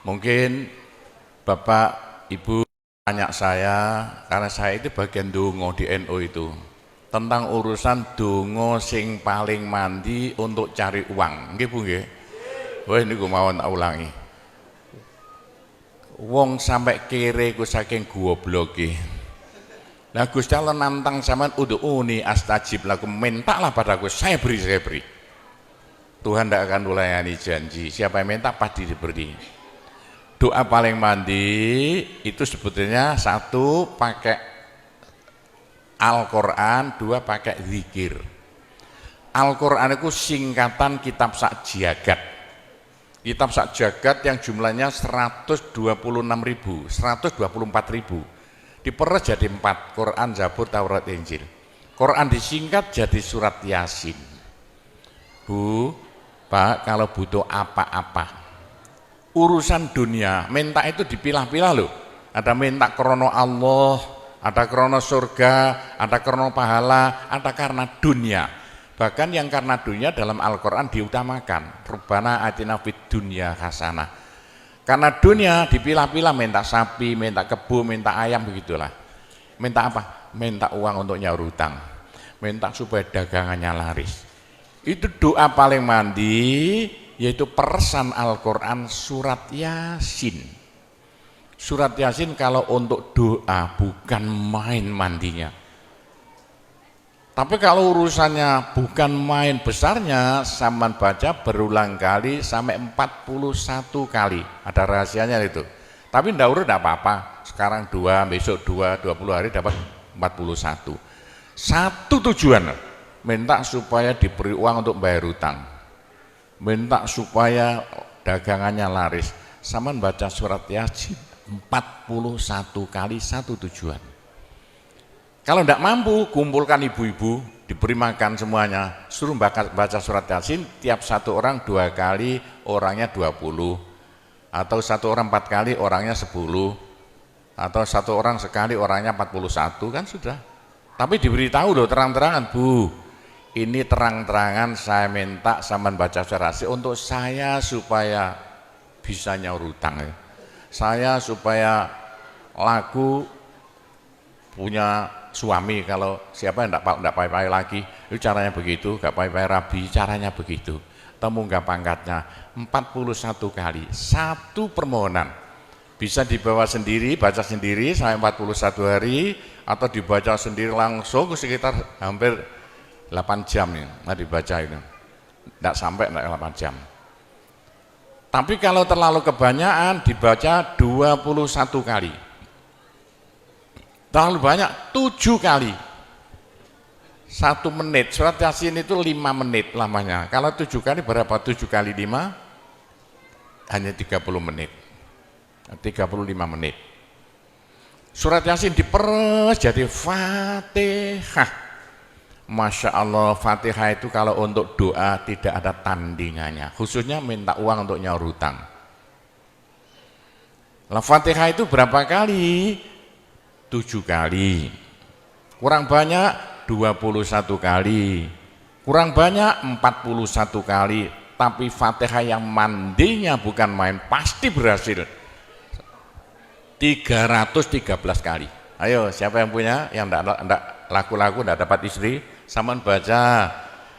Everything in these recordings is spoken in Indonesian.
Mungkin Bapak, Ibu tanya saya, karena saya itu bagian dongo di NU itu, tentang urusan dongo sing paling mandi untuk cari uang. Nggih Bu nggih. Wah niku mawon tak ulangi. Wong sampai kere ku saking gobloke. Lah Gusti Allah nantang sampean ud'uni astajib lakum, mintalah padaku, saya beri, saya beri. Tuhan tidak akan melayani janji, siapa yang minta pasti diberi. Doa paling mandi itu sebetulnya satu pakai Al-Quran, dua pakai zikir. Al-Quran itu singkatan kitab sak jagat. Kitab sak jagat yang jumlahnya 126.000, 124.000. Diperes jadi 4, Quran, Zabur, Taurat, Injil. Quran disingkat jadi surat Yasin. Bu, Pak, kalau butuh apa-apa urusan dunia, minta itu dipilah-pilah loh. Ada minta krono Allah, ada krono surga, ada krono pahala, ada karena dunia. Bahkan yang karena dunia dalam Al-Quran diutamakan. Rabbana atina fid dunya hasanah. Karena dunia dipilah-pilah, minta sapi, minta kebo, minta ayam, begitulah. Minta apa? Minta uang untuk nyaur hutang, minta supaya dagangannya laris. Itu doa paling mandi, yaitu peresan Al-Quran surat Yasin. Surat Yasin kalau untuk doa bukan main mandinya. Tapi kalau urusannya bukan main besarnya, saman baca berulang kali sampai 41 kali. Ada rahasianya itu. Tapi ndak urut enggak apa-apa. Sekarang 2, besok 2, 20 hari dapat 41. Satu tujuan, minta supaya diberi uang untuk bayar hutang. Minta supaya dagangannya laris. Saman baca surat Yasin 41 kali, satu tujuan. Kalau tidak mampu, kumpulkan ibu-ibu, diberi makan semuanya, suruh baca surat Yasin, tiap satu orang 2 kali, orangnya 20, atau satu orang 4 kali, orangnya 10, atau satu orang sekali, orangnya 41, kan sudah. Tapi diberitahu loh terang-terangan, Bu, ini terang-terangan saya minta sampean baca surat Yasin untuk saya supaya bisa nyaur hutang ya. Saya supaya laku punya suami, kalau siapa yang tidak pai-pai lagi, itu caranya begitu, gak pai-pai rabi, caranya begitu. Temu gak pangkatnya 41 kali, satu permohonan. Bisa dibawa sendiri, baca sendiri sampai 41 hari, atau dibaca sendiri langsung sekitar hampir 8 jam ya, nah dibaca itu. Tidak sampai 8 jam. Tapi kalau terlalu kebanyakan dibaca 21 kali. Terlalu banyak 7 kali. 1 menit, surat Yasin itu 5 menit lamanya. Kalau 7 kali berapa? 7 kali 5 hanya 30 menit, 35 menit. Surat Yasin diperes jadi Fatihah. Masya Allah, Fatihah itu kalau untuk doa tidak ada tandingannya, khususnya minta uang untuk nyaur hutang. Lah Fatihah itu berapa kali? 7 kali, kurang banyak 21 kali, kurang banyak 41 kali. Tapi Fatihah yang mandinya bukan main, pasti berhasil 313 kali. Ayo siapa yang punya, yang enggak laku-laku enggak dapat istri, saman baca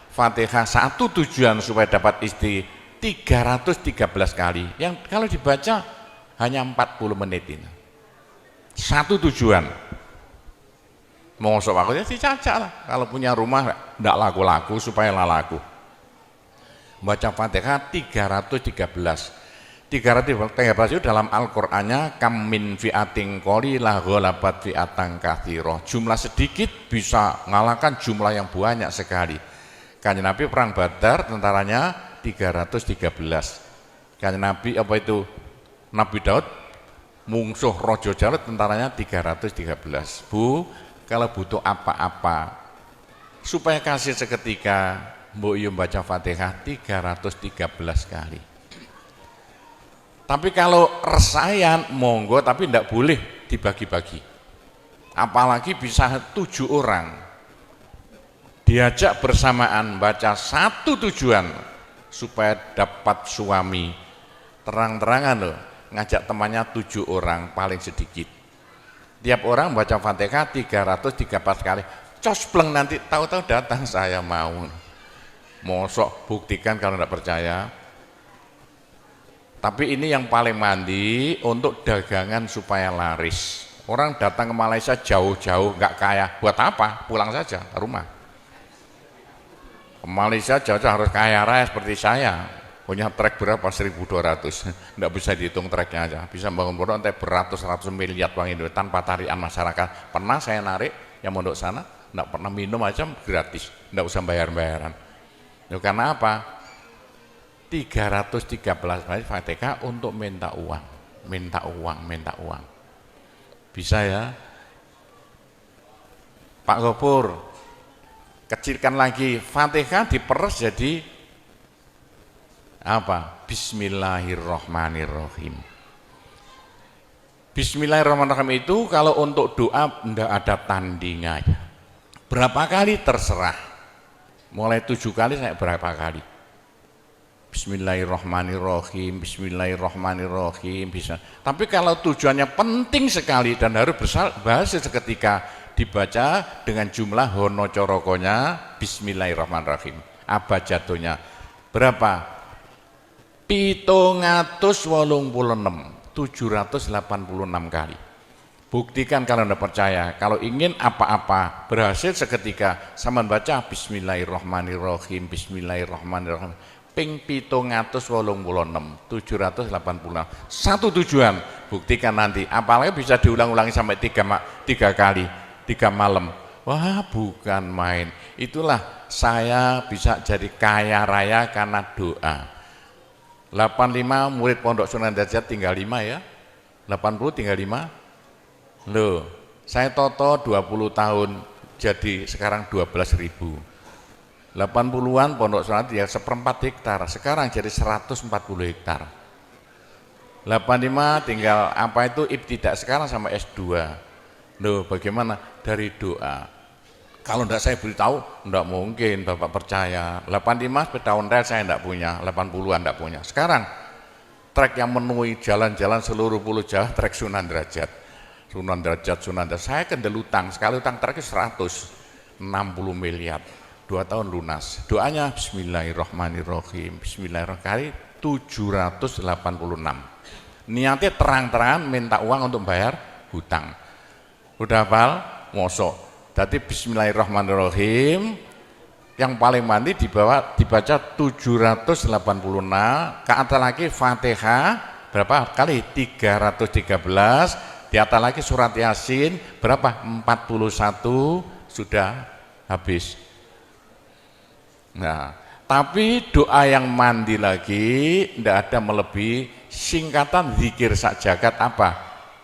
Fatihah, satu tujuan supaya dapat istri 313 kali. Yang kalau dibaca hanya 40 menit ini. Satu tujuan. Mongso aku ya dicacak lah. Kalau punya rumah enggak laku-laku supaya laku. Baca Fatihah 313. 313 itu dalam Al-Qur'annya kam min fi'atin qalilah ghalabat fi'atan katsirah. Jumlah sedikit bisa mengalahkan jumlah yang banyak sekali. Kanjeng Nabi perang Badar tentaranya 313. Kanjeng Nabi apa itu? Nabi Daud mungsuh Raja Jalut tentaranya 313. Bu, kalau butuh apa-apa supaya kasih seketika, mbok yo baca Fatihah 313 kali. Tapi kalau resayan monggo, tapi tidak boleh dibagi-bagi. Apalagi bisa 7 orang diajak bersamaan baca satu tujuan supaya dapat suami. Terang-terangan loh, ngajak temannya 7 orang paling sedikit. Tiap orang baca Fatihah 334 kali. Cospleng nanti tahu-tahu datang saya mau. Mosok buktikan kalau tidak percaya. Tapi ini yang paling mandi untuk dagangan supaya laris. Orang datang ke Malaysia jauh-jauh nggak kaya, buat apa? Pulang saja ke rumah. Ke Malaysia jauh-jauh harus kaya raya seperti saya. Punya trek berapa? 1.200. Nggak bisa dihitung treknya aja. Bisa bangun pondok nanti beratus-ratus miliar uang Indonesia tanpa tarian masyarakat. Pernah saya narik yang mondok sana, nggak pernah minum aja gratis, nggak usah bayar-bayaran. Ya, karena apa? 313 kali Fatihah untuk minta uang, minta uang, minta uang. Bisa ya? Pak Gopur, kecilkan lagi, Fatihah diperes jadi apa? Bismillahirrahmanirrahim. Bismillahirrahmanirrahim itu kalau untuk doa tidak ada tandingannya. Berapa kali terserah. Mulai 7 kali saya berapa kali. Bismillahirrahmanirrahim, Bismillahirrahmanirrahim bisa. Tapi kalau tujuannya penting sekali dan harus berhasil seketika dibaca dengan jumlah hono corokonya Bismillahirrahmanirrahim. Apa jatuhnya? Berapa? 786 kali. Buktikan kalau Anda percaya. Kalau ingin apa-apa berhasil seketika, sama baca Bismillahirrahmanirrahim, Bismillahirrahmanirrahim. Ping 786. Satu tujuan, buktikan nanti. Apalagi bisa diulang-ulangi sampai 3 kali, 3 malam. Wah, bukan main. Itulah saya bisa jadi kaya raya karena doa. 85 murid Pondok Sunan Derajat tinggal 5 ya. 80 tinggal 5. Loh, saya toto 20 tahun jadi sekarang 12.000. 80-an Pondok Sunan ya 1/4 hektar, sekarang jadi 140 hektar. 85 tinggal apa itu ibtidak sekarang sama S2. Loh, bagaimana? Dari doa. Kalau enggak saya beritahu, enggak mungkin Bapak percaya. 85 sepeda ontel saya enggak punya, 80-an enggak punya. Sekarang trek yang memenuhi jalan-jalan seluruh pulau Jawa trek Sunan Derajat. Sunan Derajat. Saya kendel utang, sekali utang treknya 160 miliar. 2 tahun lunas. Doanya Bismillahirrahmanirrahim. Bismillahirrahmanirrahim 786. Niatnya terang-terangan minta uang untuk bayar hutang. Udah hafal? Mosok. Jadi Bismillahirrahmanirrahim yang paling mandi dibaca 786, ke atas lagi Fatihah berapa kali? 313, di atas lagi surat Yasin berapa? 41, sudah habis. Nah, tapi doa yang mandi lagi tidak ada melebihi singkatan zikir sak jagat apa?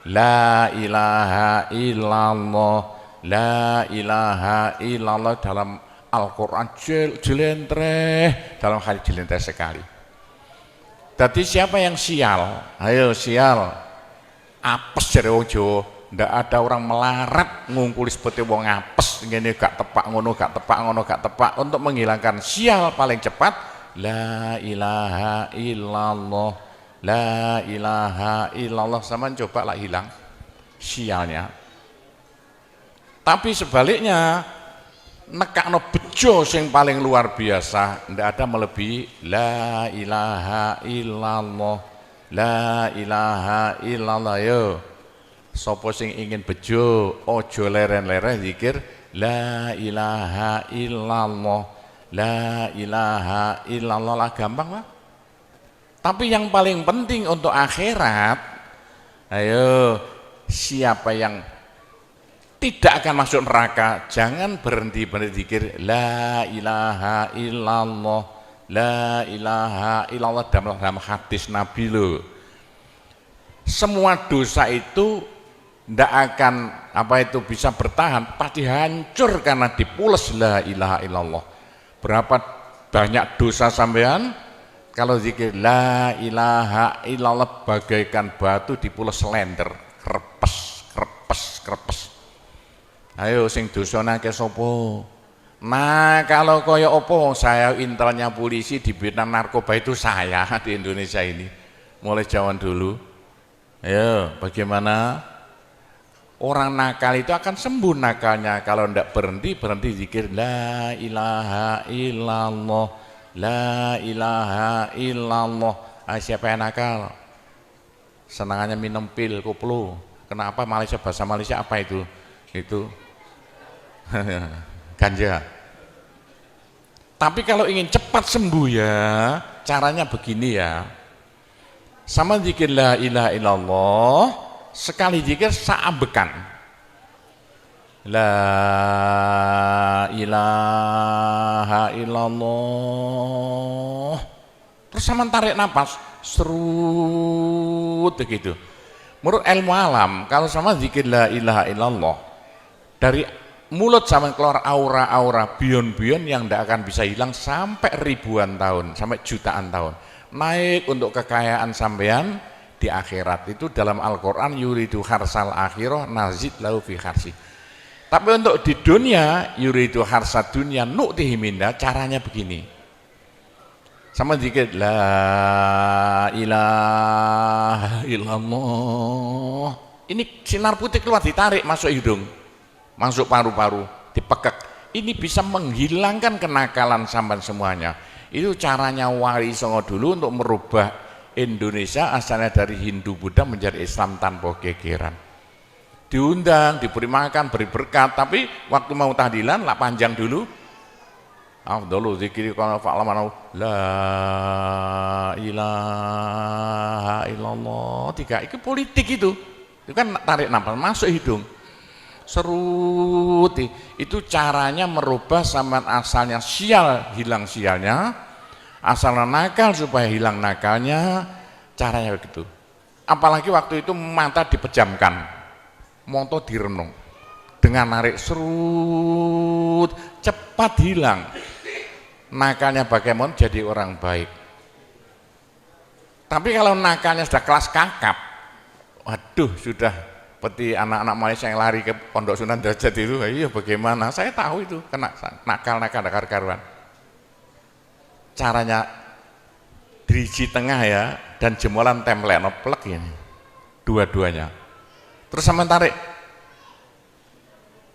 La ilaha illallah, la ilaha illallah dalam Al-Quran jelentreh, dalam hadis jelentreh sekali. Jadi siapa yang sial? Ayo sial, apes dari wong Jawa. Ndak ada orang melarat ngungkuli seperti wong apes ngene gak tepak ngono gak tepak ngono gak tepak. Untuk menghilangkan sial paling cepat la ilaha illallah, la ilaha illallah. Sama coba lah hilang sialnya. Tapi sebaliknya nekakno bejo sing paling luar biasa ndak ada melebihi la ilaha illallah, la ilaha illallah. Yo sapa sing ingin bejo ojo leren-leren zikir la ilaha illallah, la ilaha illallah lah, gampang lah. Tapi yang paling penting untuk akhirat, ayo siapa yang tidak akan masuk neraka jangan berhenti zikir la ilaha illallah, la ilaha illallah. Dalam hadis Nabi loh, semua dosa itu tidak akan bisa bertahan, pasti hancur karena dipules la ilaha illallah. Berapa banyak dosa sampean kalau zikir la ilaha illallah bagaikan batu dipules lender, krepes krepes krepes. Ayo sing dosane akeh sapa? Nah, kalau koyo opo saya intelnya polisi di bidang narkoba itu saya di Indonesia ini mulai zaman dulu. Ayo, bagaimana? Orang nakal itu akan sembuh nakalnya kalau tidak berhenti zikir la ilaha illallah, la ilaha illallah. Siapa yang nakal? Senangannya minum pil, koplo. Kenapa? Malaysia, bahasa Malaysia apa itu? Itu ganja. Tapi kalau ingin cepat sembuh ya, caranya begini ya. Sama zikir la ilaha illallah, sekali zikir saambekan. La ilaha illallah. Terus sama tarik nafas, serut begitu. Menurut ilmu alam, kalau sama zikir la ilaha illallah, dari mulut sama keluar aura-aura bion-bion yang tidak akan bisa hilang sampai ribuan tahun, sampai jutaan tahun. Naik untuk kekayaan sampean di akhirat. Itu dalam Al-Quran, yuridu harsal akhirah nazid lahu fi harsi. Tapi untuk di dunia, yuridu harsad dunia nu'tihi minda, caranya begini. Sama dikit la ilaha illallah. Ini sinar putih keluar, ditarik masuk hidung, masuk paru-paru, dipekek. Ini bisa menghilangkan kenakalan sampean semuanya. Itu caranya Wali Songo dulu untuk merubah Indonesia asalnya dari Hindu Buddha menjadi Islam tanpa gegeran. Diundang, diberi makan, beri berkat, tapi waktu mau tahlilan lah panjang dulu. Afdalu zikri kana fa'laman la ilaha illallah. Tiga, itu politik itu. Itu kan tarik nafas masuk hidung. Serut. Itu caranya merubah sampean asalnya sial, hilang sialnya. Asalnya nakal supaya hilang nakalnya, caranya begitu. Apalagi waktu itu mata dipejamkan, moto direnung, dengan narik serut, cepat hilang nakalnya. Bagaimana jadi orang baik? Tapi kalau nakalnya sudah kelas kakap, waduh, sudah seperti anak-anak Malaysia yang lari ke Pondok Sunan Derajat itu. Iya, bagaimana? Saya tahu itu kena nakal-nakal karuan. Caranya driji tengah ya, dan jemulan template plek ini dua-duanya. Terus sama tarik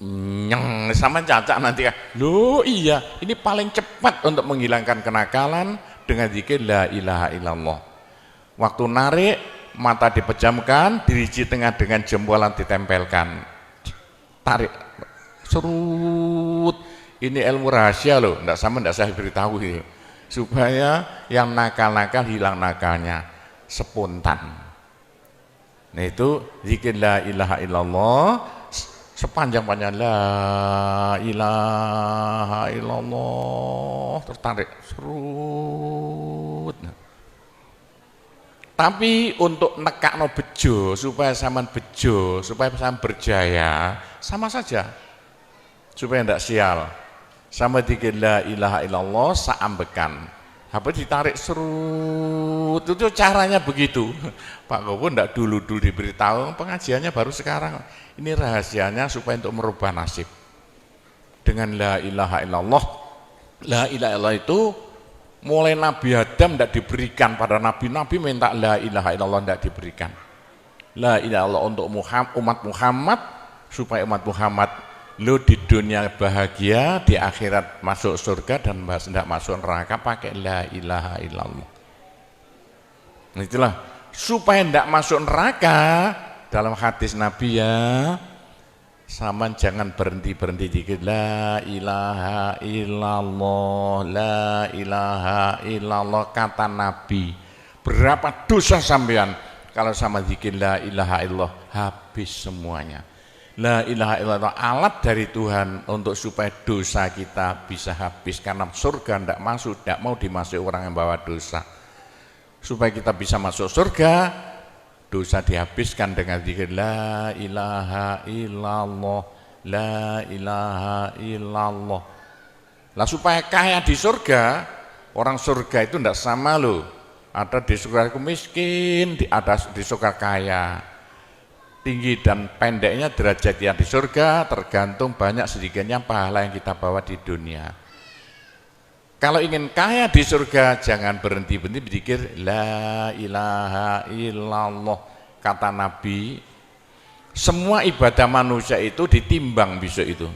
nyeng, sama cacak nanti kan. Loh iya, ini paling cepat untuk menghilangkan kenakalan dengan zikir la ilaha illallah. Waktu narik, mata dipejamkan, driji tengah dengan jempolan ditempelkan, tarik serut. Ini ilmu rahasia loh, enggak saya beritahu itu, supaya yang nakal-nakal hilang nakalnya spontan. Nah itu zikir la ilaha illallah sepanjang-panjang la ilaha illallah, tertarik serut. Tapi untuk nekakno bejo, supaya sampean bejo, supaya sampean berjaya, sama saja, supaya tidak sial. Sama zikir la ilaha illallah saambekan, apa ditarik serut. Itu caranya begitu. Pak Gowo ndak dulu diberitahu, pengajiannya baru sekarang. Ini rahasianya supaya untuk merubah nasib dengan la ilaha illallah. La ilaha illallah itu mulai Nabi Adam tidak diberikan pada nabi-nabi, minta la ilaha illallah tidak diberikan. La ilaha illallah untuk umat Muhammad, supaya umat Muhammad lo di dunia bahagia, di akhirat masuk surga, dan tidak masuk neraka pakai la ilaha illallah. Itulah supaya tidak masuk neraka. Dalam hadis Nabi ya, sama jangan berhenti dikit la ilaha illallah, la ilaha illallah. Kata Nabi, berapa dosa sampean kalau sama zikir la ilaha illallah, habis semuanya. La ilaha illallah alat dari Tuhan untuk supaya dosa kita bisa habis, karena surga tidak masuk, tidak mau dimasuki orang yang bawa dosa. Supaya kita bisa masuk surga, dosa dihabiskan dengan zikir la ilaha illallah, la ilaha illallah. Lah supaya kaya di surga, orang surga itu tidak sama loh. Ada di surga itu miskin, ada di surga kaya. Tinggi dan pendeknya derajat yang di surga tergantung banyak sedikitnya pahala yang kita bawa di dunia. Kalau ingin kaya di surga, jangan berhenti berzikir la ilaha illallah. kata Nabi, semua ibadah manusia itu ditimbang besok itu.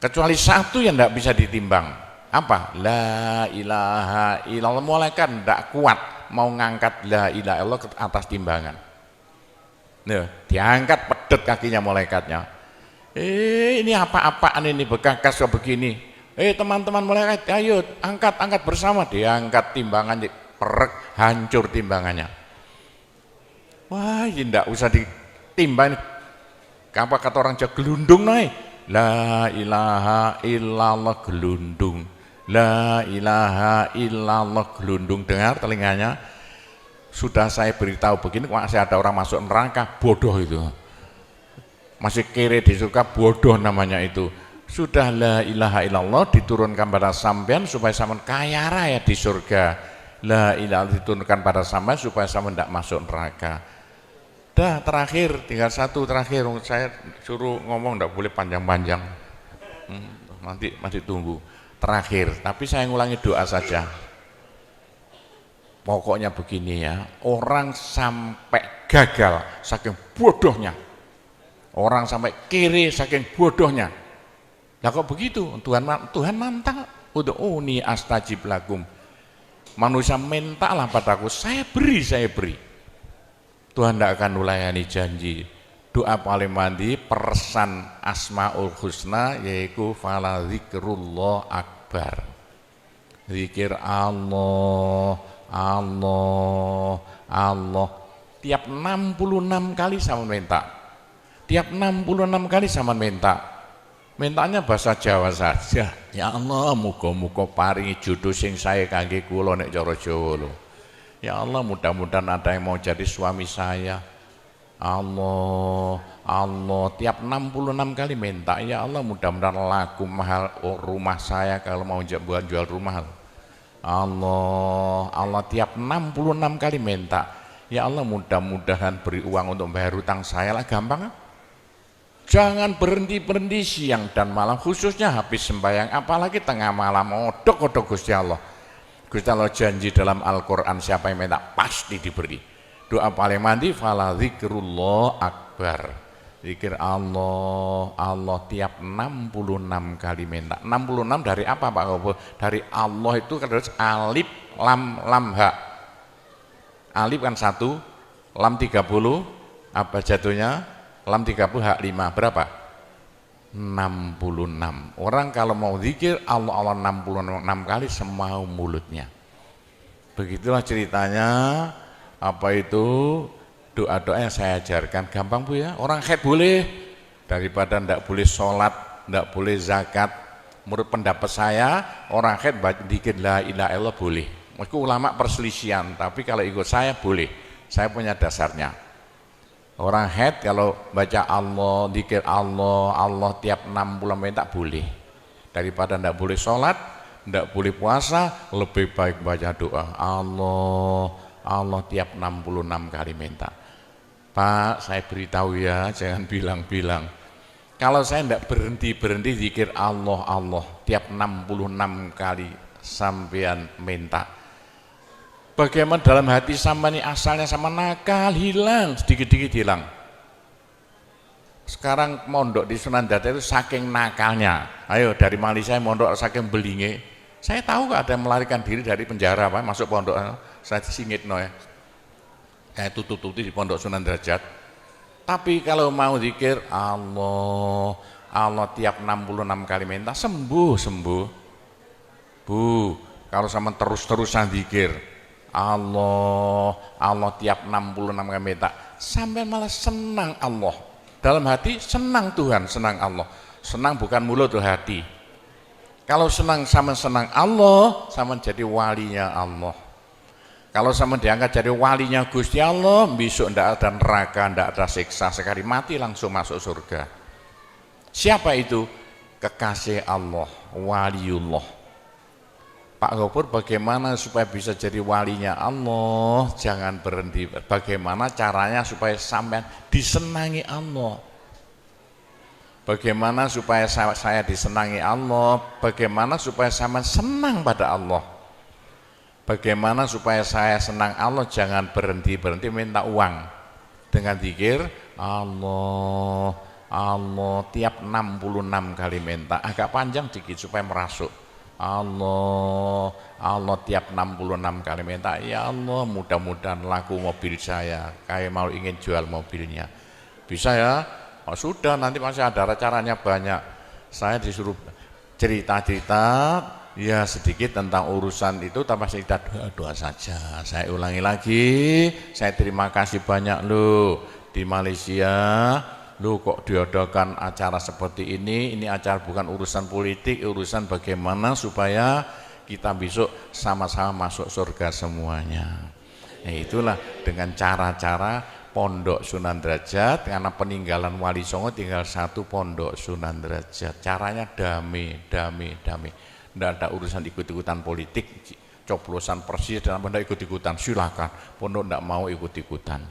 Kecuali satu yang tidak bisa ditimbang. Apa? La ilaha illallah. Malaikat tidak kuat mau ngangkat la ilaha illallah ke atas timbangan. Nah, diangkat pedet kakinya malaikatnya. Ini apa-apaan ini bekas begini. Teman-teman malaikat, ayo angkat bersama. Diangkat timbangannya, perek, hancur timbangannya. Wah, ini tidak usah ditimbang. Apa kata orang Jawa, gelundung naik. La ilaha illallah gelundung. La ilaha illallah gelundung. Dengar telinganya. Sudah saya beritahu begini, masih ada orang masuk neraka, bodoh itu. Masih kere di surga, bodoh namanya itu. Sudah la ilaha illallah diturunkan pada sampean supaya sampean kaya raya di surga. La ilaha diturunkan pada sampean supaya sampean tidak masuk neraka. Dah terakhir, tinggal satu terakhir, saya suruh ngomong tidak boleh panjang-panjang. Nanti masih tunggu. Terakhir, tapi saya ngulangi doa saja. Pokoknya begini ya, orang sampai gagal saking bodohnya, orang sampai kiri saking bodohnya. Lah kok begitu? Tuhan nantang, ud'uni astajib lakum. Manusia mintalah padaku, saya beri. Tuhan tidak akan melayani janji. Doa paling mandi persan Asmaul Husna yaitu fala zikrullah akbar. Zikir Allah. Tiap 66 kali sama minta. Tiap 66 kali sama minta. Mintanya bahasa Jawa saja. Ya Allah, muga-muga paringi jodoh sing sae kangge kula nek cara Jawa lho. Ya Allah, mudah-mudahan ada yang mau jadi suami saya. Allah, tiap 66 kali minta. Ya Allah, mudah-mudahan laku mahal rumah saya kalau mau jual rumah. Allah tiap 66 kali minta. Ya Allah, mudah-mudahan beri uang untuk bayar hutang saya lah, gampang. Jangan berhenti siang dan malam, khususnya habis sembahyang, apalagi tengah malam. Odok Gusti Allah. Gusti Allah janji dalam Al-Quran, siapa yang minta pasti diberi. Doa paling mandi fala zikrullah akbar. Zikir Allah tiap 66 kali minta. 66 dari apa Pak Kobo? Dari Allah itu kan harus alif lam ha. Alif kan 1, lam 30, apa jatuhnya? Lam 30 hak 5, berapa? 66. Orang kalau mau zikir Allah 66 kali semau mulutnya. Begitulah ceritanya. Apa itu? Doa-doa yang saya ajarkan gampang Bu ya. Orang haid boleh, daripada ndak boleh sholat, ndak boleh zakat. Menurut pendapat saya, orang haid dikit la ilaha illallah boleh. Meskipun ulama perselisihan, tapi kalau ikut saya boleh. Saya punya dasarnya. Orang haid kalau baca Allah, dikir Allah tiap 60 menit tak boleh. Daripada ndak boleh sholat, ndak boleh puasa, lebih baik baca doa Allah tiap 66 kali minta. Pak, saya beritahu ya, jangan bilang-bilang. Kalau saya tidak berhenti zikir Allah tiap 66 kali sampean minta. Bagaimana dalam hati sampean ini asalnya sama nakal, hilang, sedikit-sedikit hilang. Sekarang mondok di Sunan Data itu saking nakalnya. Ayo dari Malaysia mondok saking belinge. Saya tahu kok ada yang melarikan diri dari penjara, Pak, masuk pondok. Saya singit ya. Kayak tutup-tutup di pondok Sunan Derajat. Tapi kalau mau zikir Allah tiap 66 kali minta sembuh. Bu, kalau sama terus-terusan zikir Allah tiap 66 kali minta, sampai malah senang Allah. Dalam hati senang Tuhan, senang Allah. Senang bukan mulut tuh hati. Kalau senang Allah, sama jadi walinya Allah. Kalau sama diangkat jadi walinya Gusti Allah, besok ndak ada neraka, ndak ada siksa, sekali mati langsung masuk surga. Siapa itu? Kekasih Allah, waliullah. Pak Gopur, bagaimana supaya bisa jadi walinya Allah? Jangan berhenti. Bagaimana caranya supaya sampai disenangi Allah? Bagaimana supaya saya disenangi Allah? Bagaimana supaya sama senang pada Allah? Bagaimana supaya saya senang Allah, jangan berhenti-berhenti minta uang. Dengan zikir Allah, Allah tiap 66 kali minta, agak panjang dikit supaya merasuk. Allah, Allah tiap 66 kali minta, ya Allah mudah-mudahan laku mobil saya, kayak mau ingin jual mobilnya. Bisa ya? Oh, sudah, nanti masih ada caranya banyak. Saya disuruh cerita-cerita ya sedikit tentang urusan itu, tanpa cerita doa-doa saja. Saya ulangi lagi, saya terima kasih banyak loh di Malaysia. Loh kok diadakan acara seperti ini acara bukan urusan politik, urusan bagaimana supaya kita besok sama-sama masuk surga semuanya. Nah, itulah dengan cara-cara Pondok Sunan Derajat, karena peninggalan Wali Songo tinggal satu Pondok Sunan Derajat. Caranya damai. Tidak ada urusan ikut-ikutan politik, coblosan persis dalam pondok ikut-ikutan, silakan. Pondok tidak mau ikut-ikutan.